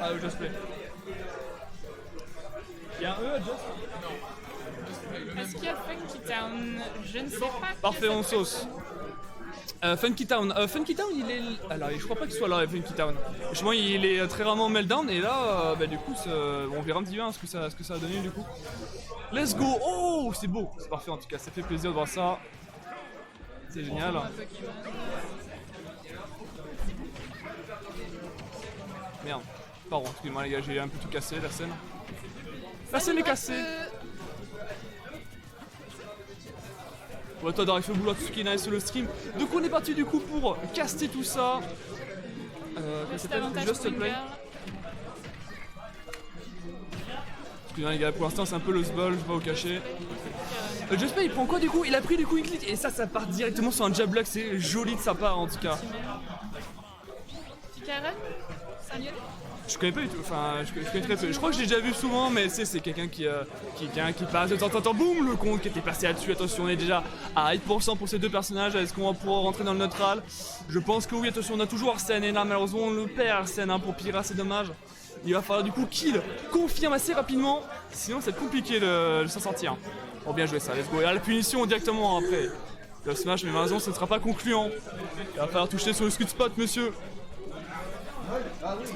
Ah, le Just Play. Il y a un E à Just? Est-ce qu'il y a Funky Town? Je ne sais pas. Parfait, on sauce. Funky Town, il est. Alors, je crois pas qu'il soit là, Funky Town. Justement, il est très rarement meltdown et là, du coup, on verra un petit peu ce que ça a donné du coup. Let's go! Oh, c'est beau, c'est parfait en tout cas, ça fait plaisir de voir ça. C'est génial. Merde, pardon, excusez-moi les gars, j'ai un peu tout cassé la scène. La scène est cassée! Ouais, toi d'arriver au boulot, tout ce qui est nice sur le stream. Donc on est parti du coup pour caster tout ça. Just Play. Excusez-moi les gars, pour l'instant c'est un peu le sbol, je vais pas vous cacher. Just Play il prend quoi du coup? Il a pris du coup une clic et ça part directement sur un jab block, c'est joli de sa part en tout cas. Je connais pas du tout, enfin je connais très peu. Je crois que je l'ai déjà vu souvent, mais c'est quelqu'un qui passe de temps en temps, boum, le compte qui était passé là-dessus. Attention, on est déjà à 8% pour ces deux personnages. Est-ce qu'on va pouvoir rentrer dans le neutral? Je pense que oui, attention, on a toujours Arsène et là malheureusement on le perd Arsène pour Pyra, c'est dommage. Il va falloir du coup kill, confirme assez rapidement, sinon c'est compliqué de s'en sortir. Bon, bien joué ça, let's go. Et à la punition directement après. Le smash, mais malheureusement ce ne sera pas concluant. Il va falloir toucher sur le scoot spot, monsieur.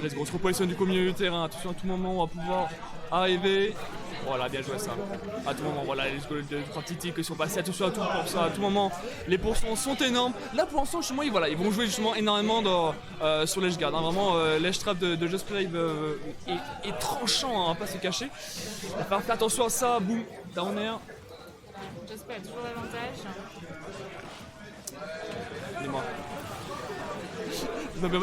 Let's go, on se repositionne du coup au milieu du terrain. Attention, à tout moment on va pouvoir arriver. Voilà, bien joué ça. À tout moment, voilà, let's go, les deux trois petits ticks qui sont passés. Attention à tout pour ça. À tout moment, les pourcents sont énormes. Là pour l'instant, justement, ils vont jouer justement énormément sur l'edge guard. Vraiment, l'edge trap de Just Play est tranchant, on va pas se cacher. Il va falloir faire attention à ça. Boum, down air. Just Play a toujours l'avantage. Dis-moi.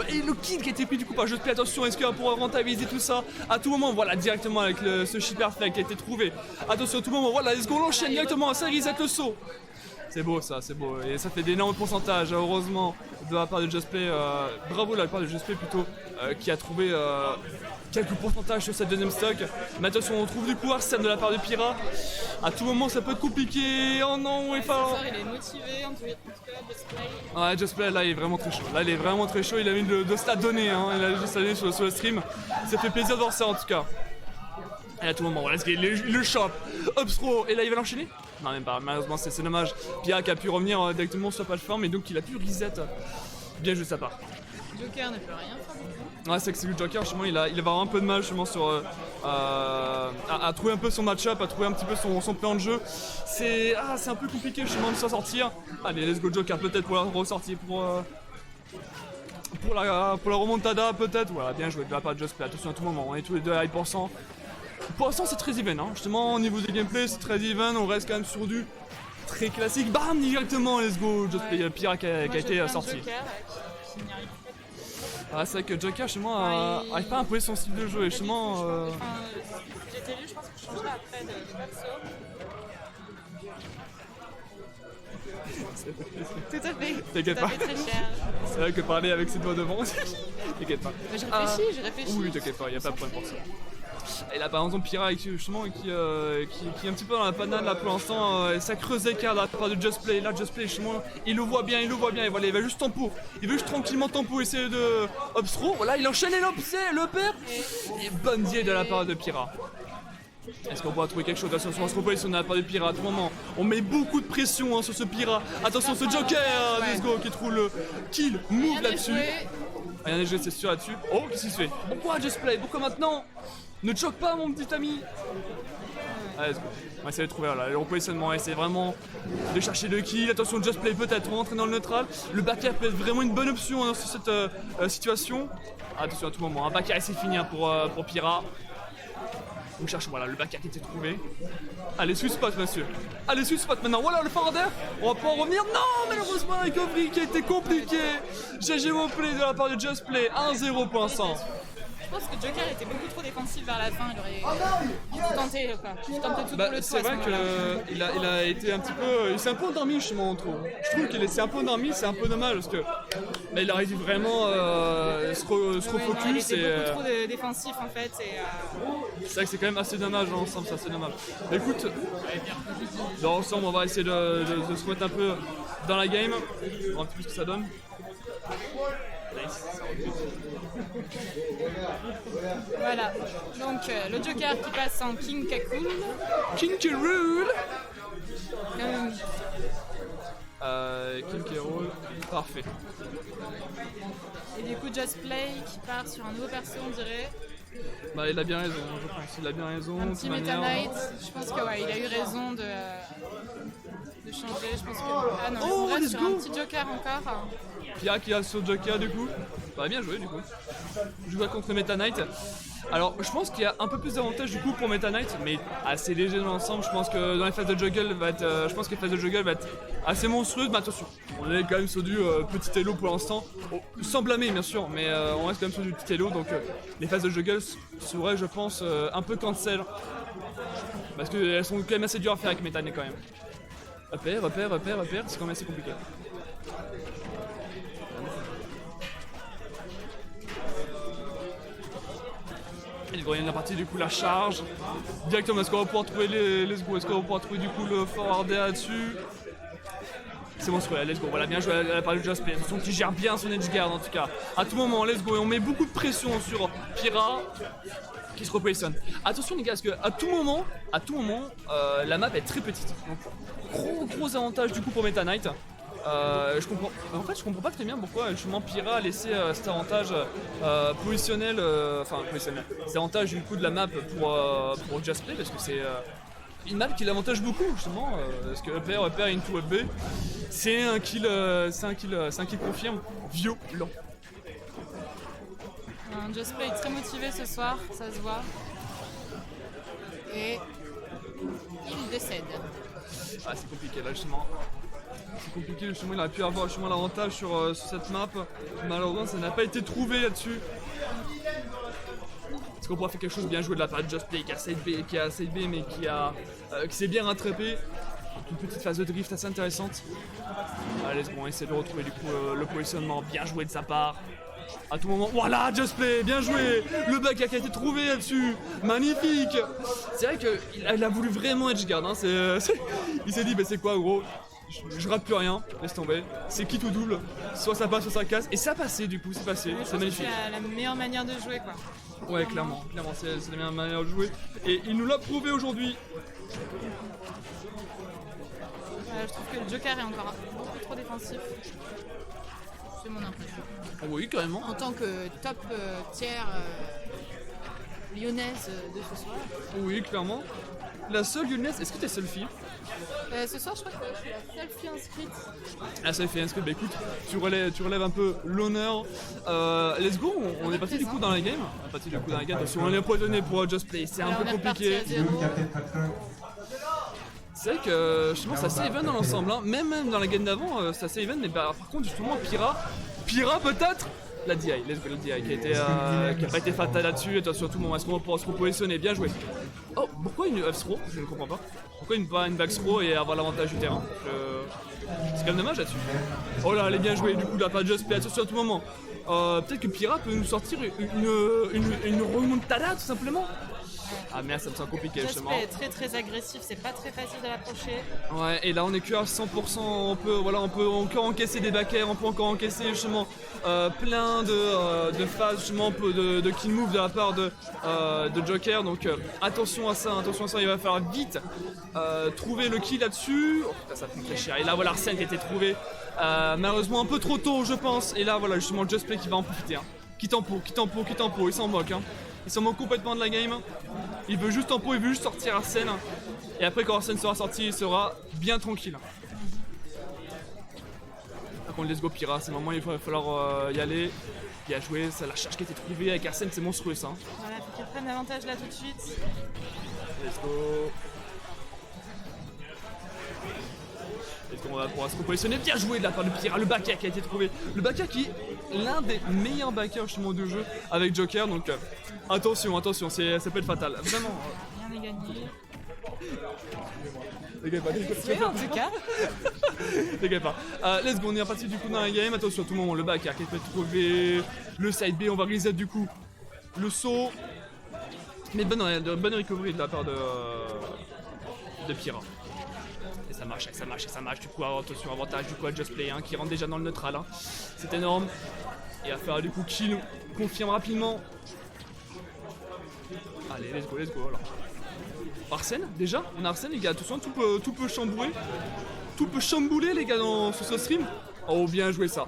Et le kill qui a été pris du coup par Just Play, attention, est-ce qu'il va pouvoir rentabiliser tout ça? À tout moment, voilà, directement avec ce chip perfect qui a été trouvé. Attention, à tout moment, voilà, let's go, on enchaîne directement, ça reset le saut. C'est beau ça, c'est beau, et ça fait d'énormes pourcentages, heureusement, de la part de Just Play, bravo de la part de Just Play plutôt, qui a trouvé quelques pourcentages sur cette deuxième stock. Mais attention, on trouve du coup Arsène de la part de Pyra. À tout moment, ça peut être compliqué. Oh non, il faut. Il est motivé, en tout cas, Just Play. Ouais, Just Play, là, il est vraiment très chaud. Là, il est vraiment très chaud. Il a mis de stats données, hein. Il a juste donné sur le stream. Ça fait plaisir de voir ça en tout cas. Et à tout moment, voilà, il le chope. Up throw. Et là, il va l'enchaîner? Non, même pas. Malheureusement, c'est dommage. Pyra qui a pu revenir directement sur la plateforme et donc il a pu reset. Bien joué sa part. Joker ne peut rien faire du tout. Ouais, c'est que le Joker, justement, il va avoir un peu de mal justement sur à trouver un peu son match-up, à trouver un petit peu son plan de jeu. C'est un peu compliqué justement de s'en sortir. Allez, let's go Joker peut-être pour la ressortir, pour la remontada peut-être. Voilà, bien joué de la part de Just Play. Attention à tout moment, on est tous les deux à 8%. Pour l'instant, c'est très even, hein. Justement, au niveau des gameplays, c'est très even. On reste quand même sur du très classique. Bam, directement, let's go. Just Play, Pyra qui a été sorti. Ah, c'est vrai que Joker, chez moi, n'arrive pas à imposer son style de jeu et justement. J'étais lu, je pense que je changerai après de perso. Tout à fait. T'inquiète pas. Très cher. C'est vrai que parler avec ses doigts devant, t'inquiète pas. Mais j'ai réfléchi. Oui, t'inquiète pas, y a pas de problème pour ça. Et là par exemple Pyra justement qui est un petit peu dans la panade là pour l'instant, ça creuse l'écart de la part de Just Play. Là Just Play justement il le voit bien, et voilà, il va juste tempo. Il veut juste tranquillement tempo essayer de obstro. Voilà, il enchaîne et le perd. Et bonne dié de la part de Pyra. Est-ce qu'on pourra trouver quelque chose? Attention, on se repositionne de la part de Pyra à tout moment. On met beaucoup de pression sur ce Pyra. Attention ce Joker, let's go, qui trouve le kill, move là-dessus. Rien n'est joué, c'est sûr là-dessus. Oh, qu'est-ce qu'il se fait? Pourquoi Just Play? Pourquoi maintenant? Ne te choque pas mon petit ami. Allez, let's go. On va essayer de trouver là, le repositionnement, essayer vraiment de chercher le kill. Attention, Just Play peut-être rentrer dans le neutral. Le back air peut être vraiment une bonne option sur cette situation. Attention à tout moment, un back air c'est fini pour Pyra. On cherche, voilà, le back air qui était trouvé. Allez, sweet spot, monsieur. Allez, sweet spot maintenant. Voilà le forward air. On va pouvoir revenir. Non, malheureusement, un recovery qui a été compliqué. GG mon play de la part de Just Play. 1-0 pour l'instant. Je pense que Joker était beaucoup trop défensif vers la fin, il aurait tout tenté quoi. Il tentait tout pour le tout. C'est vrai qu'il a été un petit peu. Il s'est un peu endormi justement, on trouve. Je trouve qu'il s'est un peu endormi, c'est un peu dommage parce que. Mais il arrive vraiment se refocus. Il était beaucoup trop défensif en fait. C'est vrai que c'est quand même assez dommage dans l'ensemble, c'est assez dommage. Mais écoute, dans l'ensemble, on va essayer de se remettre un peu dans la game. On va voir un petit peu ce que ça donne. Nice, ça recule. Voilà. Donc le Joker qui passe en King Kakul. King K. Rool. Euh, King K. Rool, parfait. et du coup Just Play qui part sur un nouveau perso on dirait. Bah il a bien raison, je pense, il a bien raison. Un de petit toute Meta manière. Knight. Je pense que ouais, il a eu raison de changer. Je pense que. Ah non, Oh, on reste let's sur go. un petit Joker encore. Pia qui a sur Joker du coup. Bah bien joué du coup. Je joue contre Meta Knight. Alors je pense qu'il y a un peu plus d'avantages du coup pour Meta Knight, mais assez léger dans l'ensemble. Je pense que dans les phases de juggle va être, je pense que les phases de juggle va être assez monstrueuse, mais attention, on est quand même sur du petit elo pour l'instant, sans blâmer bien sûr, mais on reste quand même sur du petit elo, donc les phases de juggle seraient je pense un peu cancel, parce qu'elles sont quand même assez dures à faire avec Meta Knight quand même. Repère, c'est quand même assez compliqué. Il gagne la partie du coup la charge. Directement, est-ce qu'on va pouvoir trouver les let's go? Est-ce qu'on va pouvoir trouver du coup le forward là-dessus? C'est bon, là, let's go. Voilà, bien joué à la part du Just Play. Attention qui gère bien son edge guard en tout cas. À tout moment, let's go. Et on met beaucoup de pression sur Pyrrha qui se repositionne. Attention les gars, parce que à tout moment, la map est très petite. Donc gros avantage du coup pour Meta Knight. Je comprends pas très bien pourquoi justement Pyrrha a laissé cet avantage positionnel, cet avantage du coup de la map pour Just Play, parce que c'est une map qui l'avantage beaucoup justement, parce que upper into up B, c'est un kill confirme, violent. Just Play est très motivé ce soir, ça se voit. Et il décède. Ah c'est compliqué là justement. C'est compliqué justement, il aurait pu avoir justement l'avantage sur cette map. Malheureusement ça n'a pas été trouvé là-dessus. Est-ce qu'on pourra faire quelque chose de bien joué de la part de Just Play qui a side B mais qui s'est bien rattrapé. Une petite phase de drift assez intéressante. Allez, on va essayer de retrouver du coup le positionnement bien joué de sa part. À tout moment, voilà, Just Play, bien joué. Le bug qui a été trouvé là-dessus, magnifique. C'est vrai qu'il a voulu vraiment edgeguard, hein. Il s'est dit, bah c'est quoi gros, je rate plus rien, laisse tomber. C'est qui tout double, soit ça passe, soit ça casse. Et ça a passé du coup, c'est passé, c'est magnifique. C'est la meilleure manière de jouer quoi. Ouais, clairement, c'est la meilleure manière de jouer. Et il nous l'a prouvé aujourd'hui. Je trouve que le Joker est encore beaucoup trop défensif. C'est mon impression. Oui, carrément. En tant que top tiers lyonnaise de ce soir. Oui, clairement. La seule lyonnaise, est-ce que t'es seule fille? Ce soir, je crois que je suis la seule fille inscrite. Ah, seule fille inscrite, bah écoute, tu relèves un peu l'honneur. Let's go, on est parti du coup dans la game. On est parti du coup dans la game, parce qu'on est empoisonné pour Just Play, c'est un peu compliqué. C'est vrai que justement c'est assez even dans l'ensemble, hein. Même dans la game d'avant c'est assez even, mais par contre justement Pyrrha peut-être la DI, let's go, la DI qui a pas été fatale là-dessus. Attention tout le monde, est-ce qu'on va pouvoir se repositionner, bien joué. Oh, pourquoi une F-throw? Je ne comprends pas. Pourquoi pas une back throw et avoir l'avantage du terrain? C'est quand même dommage là-dessus. Oh là, elle est bien jouée du coup de la part de Just Play, attention à tout moment. Peut-être que Pyrrha peut nous sortir une remontada tout simplement. Ah merde, ça me semble compliqué justement. Just Play est très agressif, c'est pas très facile de l'approcher. Ouais, et là on est que à 100%, on peut encore encaisser des back air, on peut encore encaisser justement plein de phases justement de kill move de la part de Joker, donc attention à ça, il va falloir vite trouver le kill là-dessus. Oh putain, ça prend très cher, et là voilà Arsène qui a été trouvé, malheureusement un peu trop tôt je pense, et là voilà justement Just Play qui va en profiter, hein. Qui tempo, il s'en moque, hein. Il s'en moque complètement de la game. Il veut juste tempo, il veut juste sortir Arsène. Et après quand Arsène sera sorti, il sera bien tranquille. Par contre, let's go Pyrrha, c'est le moment, il va falloir y aller. Bien joué, c'est la charge qui a été trouvée avec Arsène, c'est monstrueux ça. Voilà, faut qu'il prenne l'avantage là tout de suite. Let's go. Est-ce qu'on va pouvoir se repositionner? Bien joué de la part de Pyrrha, le backer qui a été trouvé. Le backer qui est l'un des meilleurs backers justement de jeu avec Joker, donc attention, ça peut être fatal, vraiment. Rien n'est gagné. Dégage En tout cas. pas. Let's go, on est reparti du coup dans la game. Attention à tout moment, le backer qui peut être trouvé. Le side B, on va reset du coup. Le saut. Mais bonne recovery de la part de Pyrrha. ça marche. Du coup, attention, avantage du coup à Just Play qui rentre déjà dans le neutral. Hein. C'est énorme. Et à faire du coup kill, confirme rapidement. Allez, let's go alors. Arsène, déjà, on a Arsène les gars, attention, tout peut chambouler. Tout peut chambouler les gars sur ce stream. Oh, bien joué ça.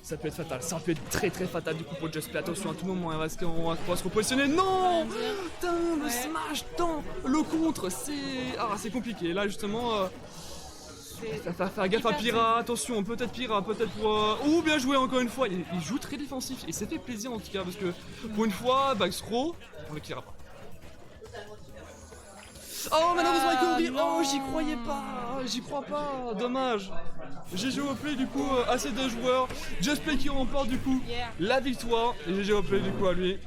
Ça peut être fatal, ça peut être très fatal du coup pour Just Play. Attention à tout moment, on va se repositionner. Non, putain, le smash dans le contre, c'est compliqué. Là justement, faire gaffe à Pyrrha, attention, peut-être Pyrrha, peut-être pour... Oh, bien joué encore une fois, il joue très défensif et ça fait plaisir en tout cas parce que pour une fois, backthrow, on le killera pas. Oh, malheureusement il court. Oh, j'y crois pas, dommage. GG au play du coup à ces deux joueurs. Just Play qui remporte du coup la victoire. Et GG au play du coup à lui.